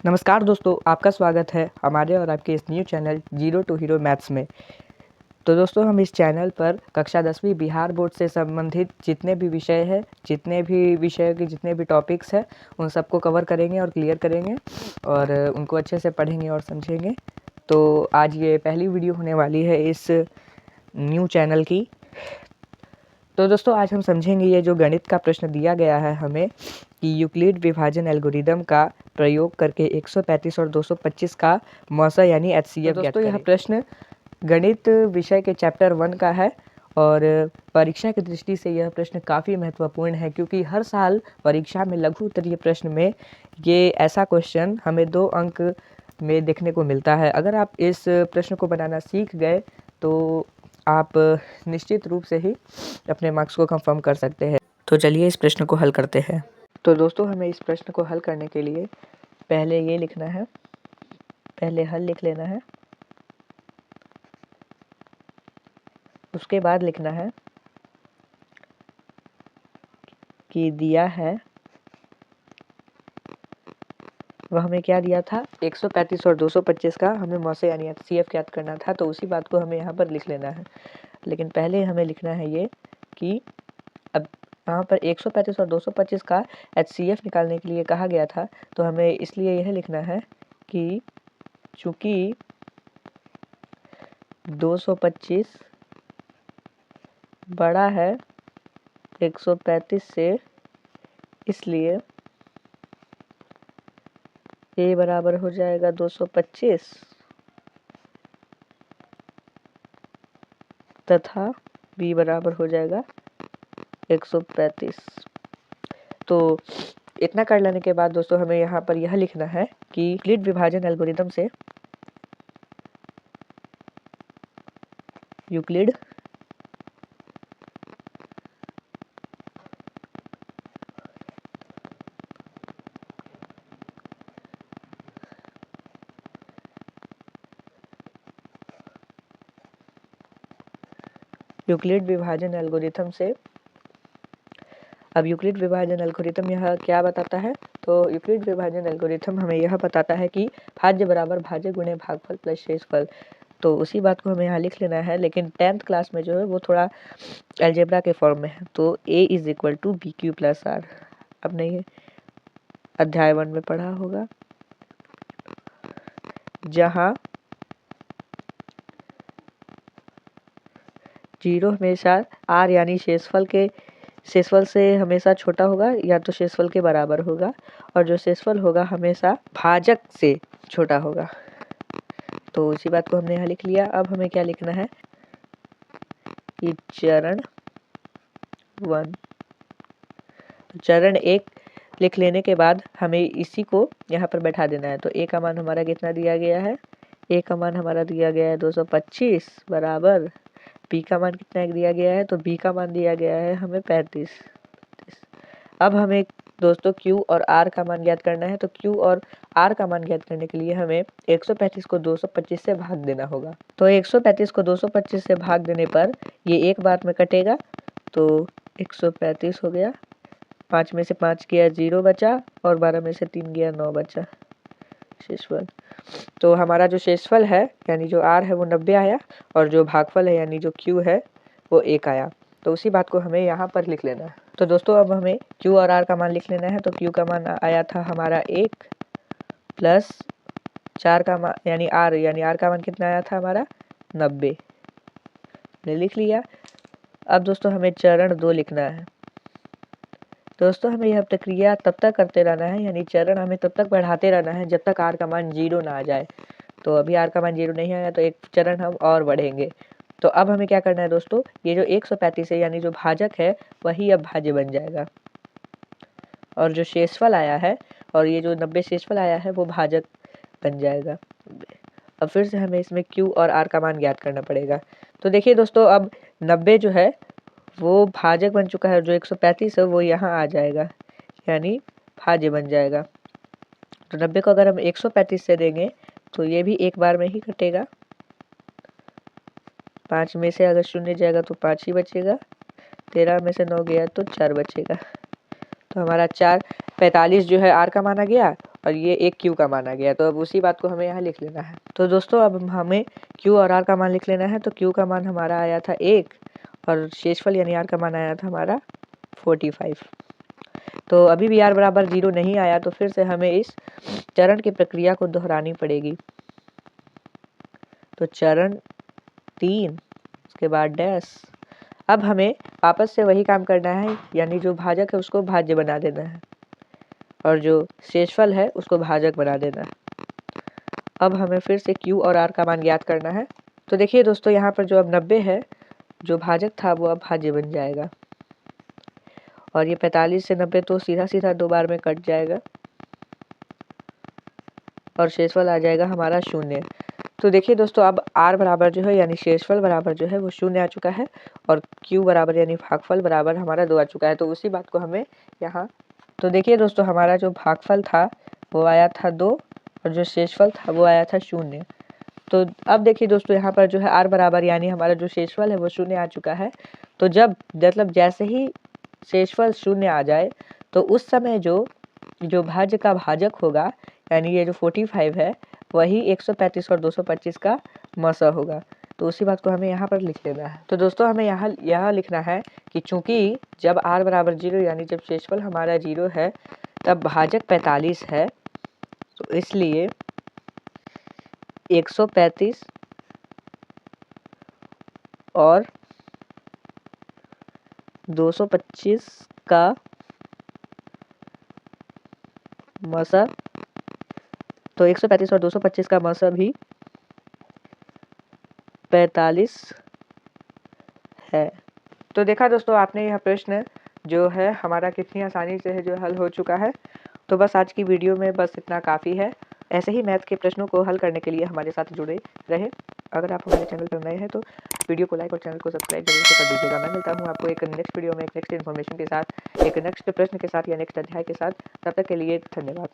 नमस्कार दोस्तों, आपका स्वागत है हमारे और आपके इस new channel zero to hero maths में। तो दोस्तों, हम इस चैनल पर कक्षा 10वीं बिहार बोर्ड से संबंधित जितने भी विषय हैं, जितने भी विषयों के जितने भी टॉपिक्स हैं, उन सबको कवर करेंगे और क्लियर करेंगे और उनको अच्छे से पढ़ेंगे और समझेंगे। तो आज ये पहली वीडियो होने वाली है इस न्यू चैनल की। तो दोस्तों, आज हम समझेंगे ये जो गणित का प्रश्न दिया गया है हमें कि यूक्लिड विभाजन एल्गोरिदम का प्रयोग करके 135 और 225 का मौसा यानी HCF ज्ञात करें। यह प्रश्न गणित विषय के चैप्टर 1 का है और परीक्षा की दृष्टि से यह प्रश्न काफ़ी महत्वपूर्ण है, क्योंकि हर साल परीक्षा में लघु उत्तरीय प्रश्न में ये ऐसा क्वेश्चन हमें 2 अंक में देखने को मिलता है। अगर आप इस प्रश्न को बनाना सीख गए तो आप निश्चित रूप से ही अपने मार्क्स को कंफर्म कर सकते हैं। तो चलिए इस प्रश्न को हल करते हैं। तो दोस्तों, हमें इस प्रश्न को हल करने के लिए पहले ये लिखना है, पहले हल लिख लेना है। उसके बाद लिखना है कि दिया है, वह हमें क्या दिया था, 135 और 225 का हमें मौसे यानी HCF ज्ञात करना था। तो उसी बात को हमें यहाँ पर लिख लेना है। लेकिन पहले हमें लिखना है ये कि अब यहाँ पर 135 और 225 का HCF निकालने के लिए कहा गया था, तो हमें इसलिए यह लिखना है कि चूँकि 225 बड़ा है 135 से, इसलिए A बराबर हो जाएगा 225 तथा B बराबर हो जाएगा 135। तो इतना कर लेने के बाद दोस्तों, हमें यहाँ पर यह लिखना है कि यूक्लिड विभाजन एल्गोरिदम से यूक्लिड विभाजन एल्गोरिथम से, अब यूक्लिड विभाजन एल्गोरिथम यह क्या बताता है, तो यूक्लिड विभाजन एल्गोरिथम हमें यह बताता है कि भाज्य बराबर भाज्य गुणे भागफल प्लस शेषफल। तो उसी बात को हमें यहाँ लिख लेना है, लेकिन 10th क्लास में जो है वो थोड़ा अलजेब्रा के फॉर्म में है। तो A is equal to BQ plus R, अब नहीं अध्याय 1 में पढ़ा होगा, जहाँ 0 हमेशा R यानी शेषफल से हमेशा छोटा होगा या तो शेषफल के बराबर होगा, और जो शेषफल होगा हमेशा भाजक से छोटा होगा। तो उसी बात को हमने यहाँ लिख लिया। अब हमें क्या लिखना है कि चरण 1, चरण 1 लिख लेने के बाद हमें इसी को यहाँ पर बैठा देना है। तो A का मान हमारा कितना दिया गया है, A का मान हमारा दिया गया है 225 बराबर B का मान कितना दिया गया है, तो B का मान दिया गया है हमें 35। अब हमें दोस्तों Q और R का मान ज्ञात करना है। तो Q और R का मान ज्ञात करने के लिए हमें 135 को 225 से भाग देना होगा। तो 135 को 225 से भाग देने पर ये एक बार में कटेगा, तो 135 हो गया, 5 में से 5 गया 0 बचा, और 12 में से 3 गया 9 बचा शेषफल। तो हमारा जो शेषफल है यानी जो R है वो 90 आया, और जो भागफल है यानी जो Q है वो 1 आया। तो उसी बात को हमें यहाँ पर लिख लेना है। तो दोस्तों, अब हमें Q और R का मान लिख लेना है। तो Q का मान आया था हमारा 1 प्लस 4 का मान यानी R का मान कितना आया था हमारा 90, ने लिख लिया। अब दोस्तों, हमें चरण 2 लिखना है। दोस्तों, हमें यह प्रक्रिया तब तक करते रहना है, यानी चरण हमें तब तक बढ़ाते रहना है जब तक R का मान 0 ना आ जाए। तो अभी R का मान 0 नहीं आया, तो एक चरण हम और बढ़ेंगे। तो अब हमें क्या करना है दोस्तों, ये जो 135 है यानी जो भाजक है वही अब भाज्य बन जाएगा, और जो शेषफल आया है और ये जो 90 शेषफल आया है वो भाजक बन जाएगा। अब फिर से हमें इसमें Q और R का मान ज्ञात करना पड़ेगा। तो देखिए दोस्तों, अब 90 जो है वो भाजक बन चुका है, जो 135 है वो यहाँ आ जाएगा, यानी भाज्य बन जाएगा। तो 90 को अगर हम 135 से देंगे तो ये भी एक बार में ही कटेगा, 5 में से अगर 0 जाएगा तो 5 ही बचेगा, 13 में से 9 गया तो 4 बचेगा। तो हमारा 45 जो है R का मान आ गया, और ये एक Q का मान आ गया। तो अब उसी बात को हमें यहाँ लिख लेना है। तो दोस्तों अब हमें Q और R का मान लिख लेना है। तो Q का मान हमारा आया था 1 और शेषफल यानी R का मान आया था हमारा 45। तो अभी भी R बराबर 0 नहीं आया, तो फिर से हमें इस चरण की प्रक्रिया को दोहरानी पड़ेगी। तो चरण 3, उसके बाद डैश। अब हमें वापस से वही काम करना है, यानी जो भाजक है उसको भाज्य बना देना है और जो शेषफल है उसको भाजक बना देना है। अब हमें फिर से Q और R का मान ज्ञात करना है। तो देखिए दोस्तों, यहाँ पर जो अब 90 है, जो भाजक था वो अब भाज्य बन जाएगा और ये 45 से 90 तो सीधा सीधा 2 बार में कट जाएगा और शेषफल आ जाएगा हमारा 0। तो देखिए दोस्तों, अब R बराबर जो है यानी शेषफल बराबर जो है वो 0 आ चुका है और Q बराबर यानी भागफल बराबर हमारा 2 आ चुका है। तो उसी बात को हमें यहाँ, तो देखिए दोस्तों, हमारा जो भागफल था वो आया था 2 और जो शेषफल था वो आया था 0। तो अब देखिए दोस्तों, यहाँ पर जो है R बराबर यानी हमारा जो शेषफल है वो 0 आ चुका है। तो जब मतलब जैसे ही शेषफल 0 आ जाए तो उस समय जो भाज्य का भाजक होगा, यानी ये जो 45 है, वही 135 और 225 का मसा होगा। तो उसी बात को हमें यहाँ पर लिख लेना है। तो दोस्तों, हमें यहाँ लिखना है कि चूंकि जब R बराबर 0 यानी जब शेषफल हमारा 0 है तब भाजक 45 है, तो इसलिए 135 और 225 का मसा, तो 135 और 225 का मसा भी 45 है। तो देखा दोस्तों आपने, यह प्रश्न जो है हमारा कितनी आसानी से है जो हल हो चुका है। तो बस आज की वीडियो में बस इतना काफ़ी है। ऐसे ही मैथ के प्रश्नों को हल करने के लिए हमारे साथ जुड़े रहे। अगर आप हमारे चैनल पर नए हैं तो वीडियो को लाइक और चैनल को सब्सक्राइब जरूर से कर दीजिएगा। मैं मिलता हूँ आपको एक नेक्स्ट वीडियो में एक नेक्स्ट इन्फॉर्मेशन के साथ, एक नेक्स्ट प्रश्न के साथ या नेक्स्ट अध्याय के साथ। तब तक के लिए धन्यवाद।